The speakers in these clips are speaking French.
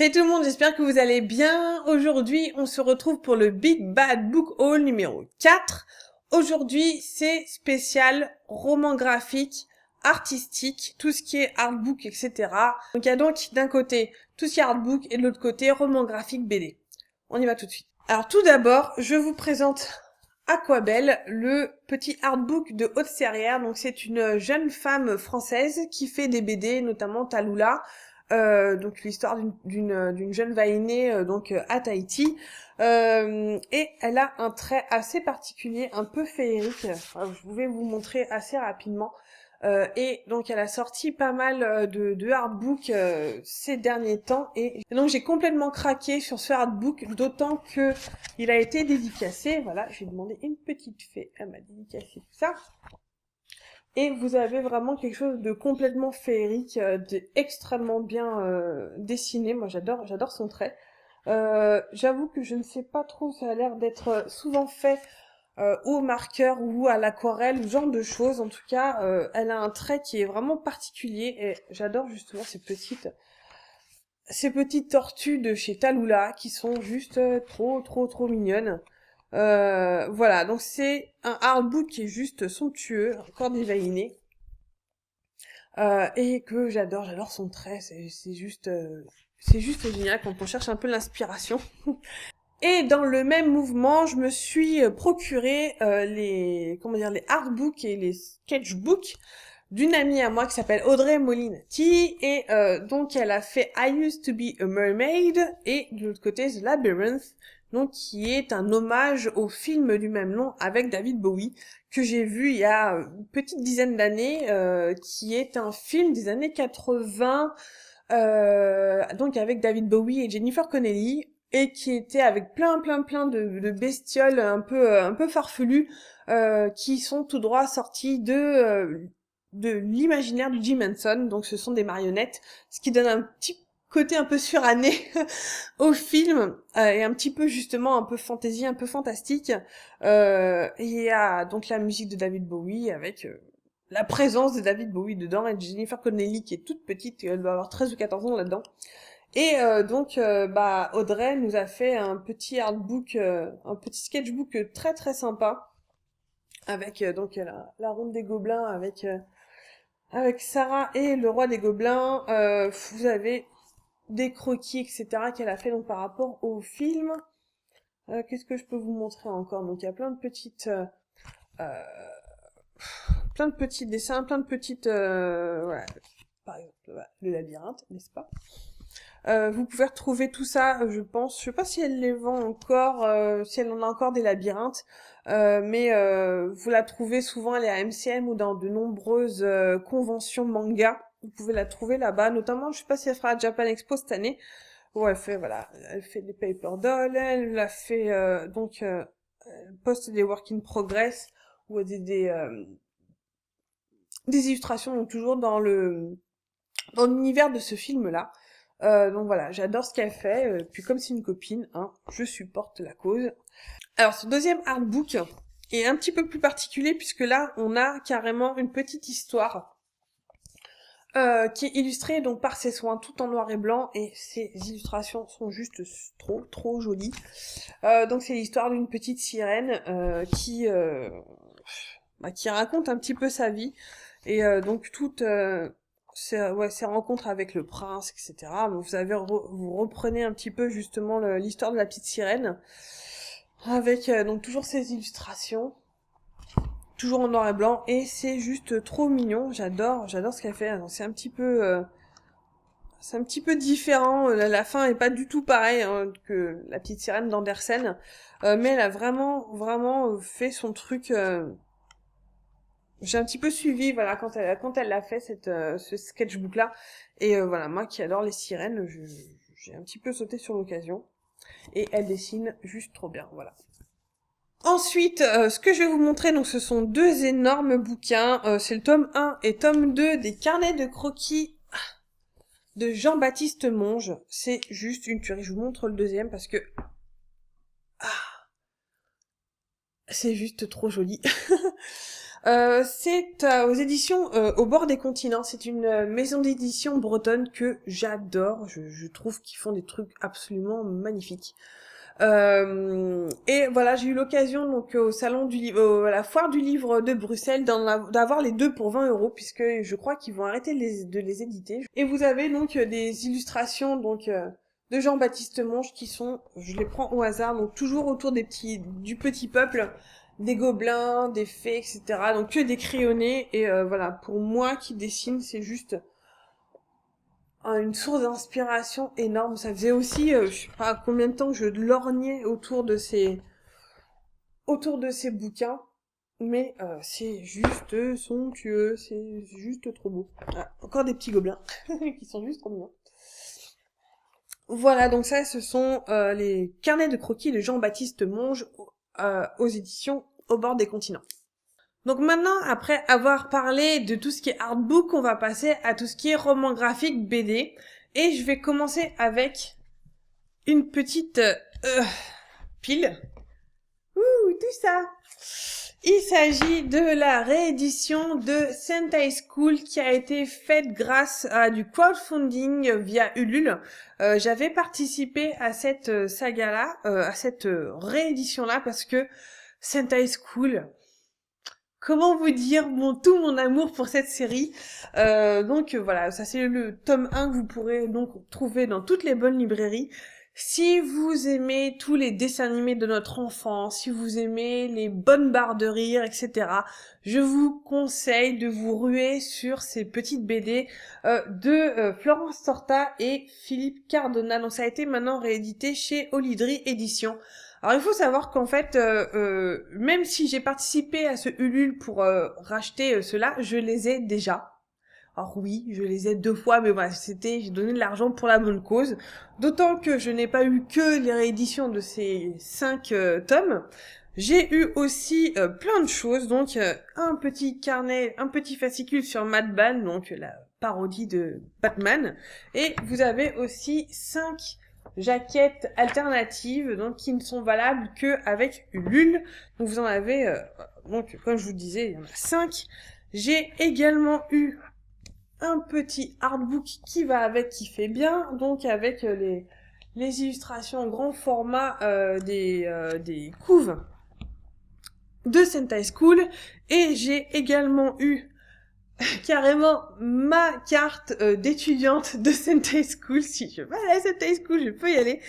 Salut tout le monde, j'espère que vous allez bien. Aujourd'hui, on se retrouve pour le Big Bad Book Haul numéro 4. Aujourd'hui, c'est spécial roman graphique, artistique, tout ce qui est artbook, etc. Donc il y a donc d'un côté tout ce qui est artbook et de l'autre côté roman graphique BD. On y va tout de suite. Alors tout d'abord, je vous présente Aquabelle, le petit artbook de Haute Serrière. Donc c'est une jeune femme française qui fait des BD, notamment Tallulah. Donc l'histoire d'une jeune vainée à Tahiti, et elle a un trait assez particulier, un peu féerique. Je vais vous montrer assez rapidement. Et donc elle a sorti pas mal de artbooks ces derniers temps, et donc j'ai complètement craqué sur ce artbook, d'autant que il a été dédicacé. Voilà, j'ai demandé une petite fée, elle m'a dédicacé tout ça. Et vous avez vraiment quelque chose de complètement féerique, extrêmement bien dessiné. Moi j'adore son trait. J'avoue que je ne sais pas trop, ça a l'air d'être souvent fait au marqueur ou à l'aquarelle, ce genre de choses. En tout cas, elle a un trait qui est vraiment particulier, et j'adore justement ces petites tortues de chez Tallulah qui sont juste trop mignonnes. Voilà, donc c'est un artbook qui est juste somptueux, encore déveiné, et que j'adore son trait, c'est juste génial quand on cherche un peu l'inspiration. Et dans le même mouvement, je me suis procuré les artbooks et les sketchbooks d'une amie à moi qui s'appelle Audrey Molinati, et donc elle a fait I Used to Be a Mermaid, et de l'autre côté The Labyrinth, donc qui est un hommage au film du même nom avec David Bowie, que j'ai vu il y a une petite dizaine d'années, qui est un film des années 80, donc avec David Bowie et Jennifer Connelly, et qui était avec plein de bestioles un peu farfelues, qui sont tout droit sorties de l'imaginaire de Jim Henson. Donc ce sont des marionnettes, ce qui donne un petit côté un peu suranné au film, et un petit peu justement un peu fantaisie, un peu fantastique. Et il y a donc la musique de David Bowie avec la présence de David Bowie dedans, et Jennifer Connelly qui est toute petite, elle doit avoir 13 ou 14 ans là-dedans. Et Audrey nous a fait un petit artbook, un petit sketchbook très sympa, avec la ronde des gobelins, avec Sarah et le roi des gobelins. Vous avez des croquis, etc. qu'elle a fait donc par rapport au film. Qu'est-ce que je peux vous montrer encore? Donc il y a euh, plein de petits dessins, plein de petites, voilà. Par exemple, voilà, le labyrinthe, n'est-ce pas? Vous pouvez retrouver tout ça, je pense. Je sais pas si elle les vend encore, si elle en a encore des labyrinthes, mais vous la trouvez souvent, elle est à MCM ou dans de nombreuses conventions manga. Vous pouvez la trouver là-bas, notamment, je sais pas si elle fera la Japan Expo cette année, où elle fait des paper dolls, elle a fait elle poste des work in progress, ou des illustrations, donc toujours dans l'univers de ce film-là. Donc voilà, j'adore ce qu'elle fait, puis comme c'est une copine, hein, je supporte la cause. Alors ce deuxième artbook est un petit peu plus particulier, puisque là on a carrément une petite histoire qui est illustrée donc par ses soins, tout en noir et blanc, et ces illustrations sont juste trop jolies. Donc c'est l'histoire d'une petite sirène qui raconte un petit peu sa vie, et donc toute ses rencontres avec le prince, etc. Vous reprenez un petit peu justement l'histoire de la petite sirène, avec donc toujours ces illustrations, toujours en noir et blanc, et c'est juste trop mignon. J'adore ce qu'elle fait. Alors, c'est un petit peu différent. La fin est pas du tout pareille, hein, que la petite sirène d'Andersen, mais elle a vraiment fait son truc. J'ai un petit peu suivi, voilà, quand elle l'a fait, ce sketchbook-là. Et voilà, moi qui adore les sirènes, j'ai un petit peu sauté sur l'occasion. Et elle dessine juste trop bien, voilà. Ensuite, ce que je vais vous montrer, donc ce sont deux énormes bouquins. C'est le tome 1 et tome 2 des carnets de croquis de Jean-Baptiste Monge. C'est juste une tuerie. Je vous montre le deuxième parce que c'est juste trop joli. C'est aux éditions Au bord des continents. C'est une maison d'édition bretonne que j'adore. Je trouve qu'ils font des trucs absolument magnifiques. Et voilà, j'ai eu l'occasion donc au salon du livre, à la foire du livre de Bruxelles d'avoir les deux pour 20 €, puisque je crois qu'ils vont arrêter de les éditer. Et vous avez donc des illustrations donc de Jean-Baptiste Monge qui sont, je les prends au hasard, donc toujours autour du petit peuple, des gobelins, des fées, etc. Donc que des crayonnés. Et voilà, pour moi qui dessine, c'est juste une source d'inspiration énorme. Ça faisait aussi, je sais pas combien de temps que je lorgnais autour de ces bouquins, mais c'est juste somptueux, c'est juste trop beau. Ah, encore des petits gobelins qui sont juste trop mignons. Voilà, donc ça, ce sont les carnets de croquis de Jean-Baptiste Monge aux éditions Au bord des continents. Donc maintenant, après avoir parlé de tout ce qui est artbook, on va passer à tout ce qui est roman graphique, BD. Et je vais commencer avec une petite pile. Ouh, tout ça. Il s'agit de la réédition de Sentai School qui a été faite grâce à du crowdfunding via Ulule. J'avais participé à cette saga-là, à cette réédition-là, parce que Sentai School... Comment vous dire tout mon amour pour cette série. Donc voilà, ça c'est le tome 1 que vous pourrez donc trouver dans toutes les bonnes librairies. Si vous aimez tous les dessins animés de notre enfance, si vous aimez les bonnes barres de rire, etc., je vous conseille de vous ruer sur ces petites BD de Florence Torta et Philippe Cardona. Donc ça a été maintenant réédité chez Olydri Éditions. Alors il faut savoir qu'en fait, même si j'ai participé à ce Ulule pour racheter cela, je les ai déjà. Alors oui, je les ai 2 fois, mais voilà, j'ai donné de l'argent pour la bonne cause. D'autant que je n'ai pas eu que les rééditions de ces 5 tomes. J'ai eu aussi plein de choses, donc un petit carnet, un petit fascicule sur Madban, donc la parodie de Batman. Et vous avez aussi 5 jaquettes alternatives, donc qui ne sont valables que avec Ulule. Donc vous en avez, donc comme je vous disais, il y en a 5. J'ai également eu un petit artbook qui va avec, qui fait bien, donc avec les illustrations en grand format des couves de Sentai School. Et j'ai également eu carrément ma carte d'étudiante de Sentai School. Si je veux aller à Sentai School, je peux y aller.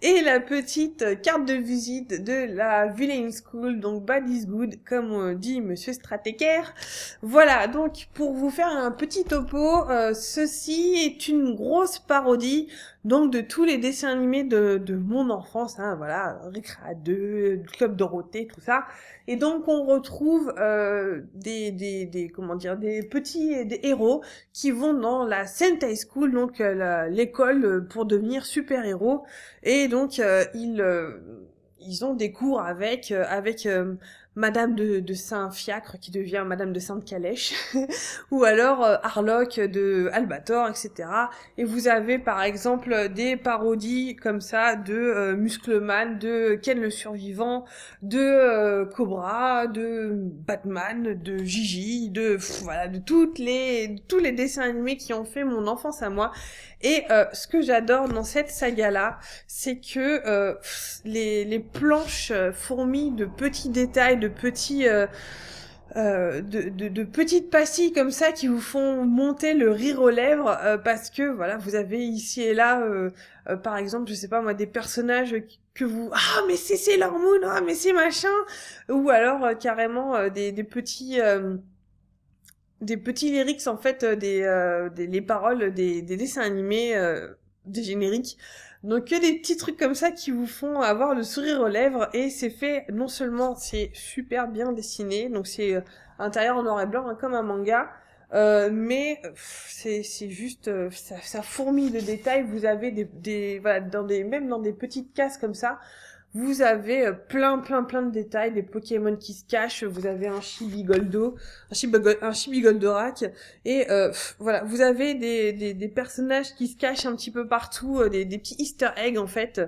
Et la petite carte de visite de la Villain School, donc Bad is Good, comme dit Monsieur Strateker. Voilà, donc pour vous faire un petit topo, ceci est une grosse parodie donc de tous les dessins animés de mon enfance, hein, voilà, Recra 2, Club Dorothée, tout ça. Et donc on retrouve des petits héros qui vont dans la Sentai School, donc l'école pour devenir super-héros. Et donc ils ont des cours avec Madame de Saint-Fiacre qui devient Madame de Sainte-Calèche, ou alors Harlock de Albator, etc. Et vous avez par exemple des parodies comme ça de Muscleman, de Ken le Survivant, de Cobra, de Batman, de Gigi, voilà, de tous les dessins animés qui ont fait mon enfance à moi. Et ce que j'adore dans cette saga-là, c'est que les planches fourmillent de petits détails, de petits de petites pastilles comme ça qui vous font monter le rire aux lèvres, parce que voilà, vous avez ici et là par exemple, je sais pas moi, des personnages que vous mais c'est Sailor Moon, mais c'est machin, ou alors carrément des petits lyrics en fait, les paroles des dessins animés, des génériques. Donc que des petits trucs comme ça qui vous font avoir le sourire aux lèvres, et c'est fait, non seulement c'est super bien dessiné, donc c'est intérieur en noir et blanc, hein, comme un manga, mais c'est juste ça fourmille de détails. Vous avez voilà, même dans des petites cases comme ça, vous avez plein de détails, des Pokémon qui se cachent, vous avez un Chibi-Goldorak, et voilà, vous avez des personnages qui se cachent un petit peu partout, des petits Easter eggs en fait.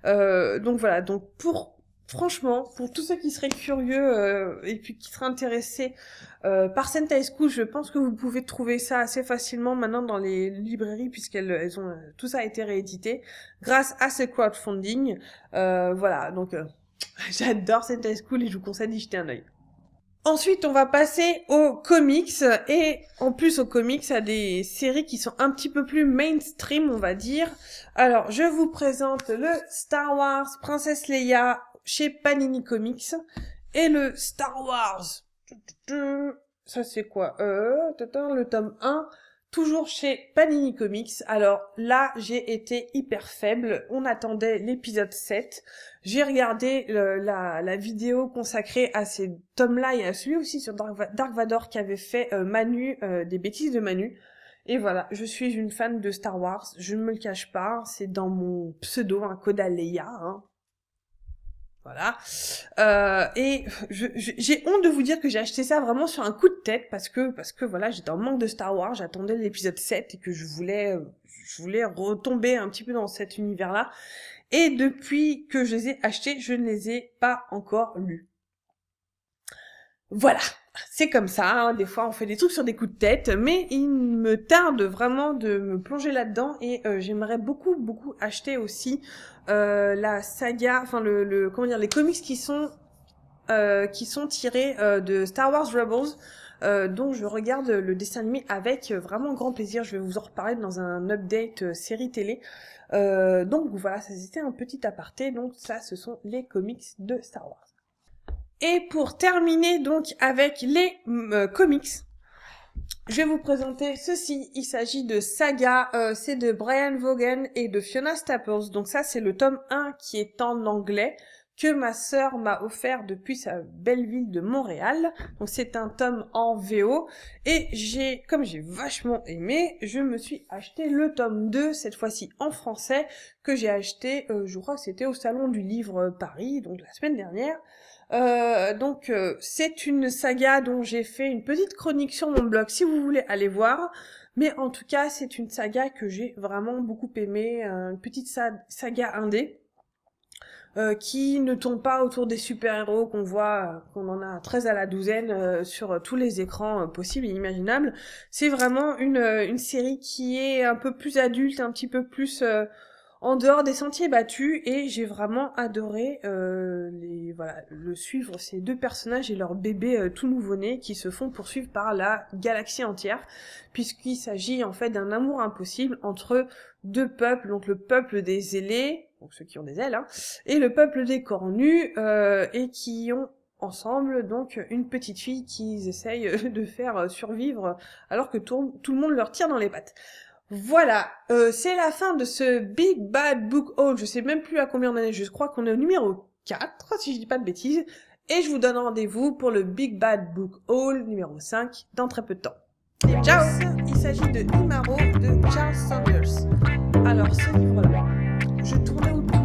Donc voilà, donc pour franchement, pour tous ceux qui seraient curieux et puis qui seraient intéressés par Sentai School, je pense que vous pouvez trouver ça assez facilement maintenant dans les librairies puisqu'elles ont tout ça a été réédité grâce à ce crowdfunding. Voilà, donc j'adore Sentai School et je vous conseille d'y jeter un œil. Ensuite, on va passer aux comics, et en plus aux comics, à des séries qui sont un petit peu plus mainstream, on va dire. Alors, je vous présente le Star Wars Princesse Leia chez Panini Comics, et le Star Wars, ça c'est quoi le tome 1, toujours chez Panini Comics. Alors là, j'ai été hyper faible. On attendait l'épisode 7. J'ai regardé la vidéo consacrée à ces tomes-là et à celui aussi sur Dark Vador qu'avait fait Manu, des bêtises de Manu. Et voilà, je suis une fan de Star Wars. Je ne me le cache pas. C'est dans mon pseudo, un Coda Leia, hein. Voilà. Et j'ai honte de vous dire que j'ai acheté ça vraiment sur un coup de tête parce que voilà, j'étais en manque de Star Wars, j'attendais l'épisode 7 et que je voulais retomber un petit peu dans cet univers-là. Et depuis que je les ai achetés, je ne les ai pas encore lus. Voilà. C'est comme ça, hein. Des fois on fait des trucs sur des coups de tête, mais il me tarde vraiment de me plonger là-dedans et j'aimerais beaucoup acheter aussi la saga, enfin comment dire, les comics qui sont tirés de Star Wars Rebels, dont je regarde le dessin animé avec vraiment grand plaisir. Je vais vous en reparler dans un update série télé. Donc voilà, ça c'était un petit aparté. Donc ça, ce sont les comics de Star Wars. Et pour terminer donc avec les comics, je vais vous présenter ceci. Il s'agit de Saga, c'est de Brian Vaughan et de Fiona Staples. Donc ça, c'est le tome 1 qui est en anglais, que ma sœur m'a offert depuis sa belle ville de Montréal. Donc c'est un tome en VO. Et comme j'ai vachement aimé, je me suis acheté le tome 2, cette fois-ci en français, que j'ai acheté, je crois que c'était au Salon du Livre Paris, donc la semaine dernière. Donc c'est une saga dont j'ai fait une petite chronique sur mon blog si vous voulez aller voir, mais en tout cas c'est une saga que j'ai vraiment beaucoup aimée, une petite saga indé qui ne tourne pas autour des super-héros qu'on en a 13 à la douzaine sur tous les écrans possibles et imaginables. C'est vraiment une série qui est un peu plus adulte, un petit peu plus en dehors des sentiers battus, et j'ai vraiment adoré le suivre, ces deux personnages et leur bébé tout nouveau-né qui se font poursuivre par la galaxie entière, puisqu'il s'agit en fait d'un amour impossible entre deux peuples, donc le peuple des ailés, donc ceux qui ont des ailes, hein, et le peuple des cornus, et qui ont ensemble donc une petite fille qu'ils essayent de faire survivre alors que tout le monde leur tire dans les pattes. Voilà, c'est la fin de ce Big Bad Book Haul. Je sais même plus à combien on en est, je crois qu'on est au numéro 4, si je dis pas de bêtises. Et je vous donne rendez-vous pour le Big Bad Book Haul numéro 5 dans très peu de temps. Ciao! Il s'agit de Imaro de Charles Saunders. Alors, ce livre-là, je tournais autour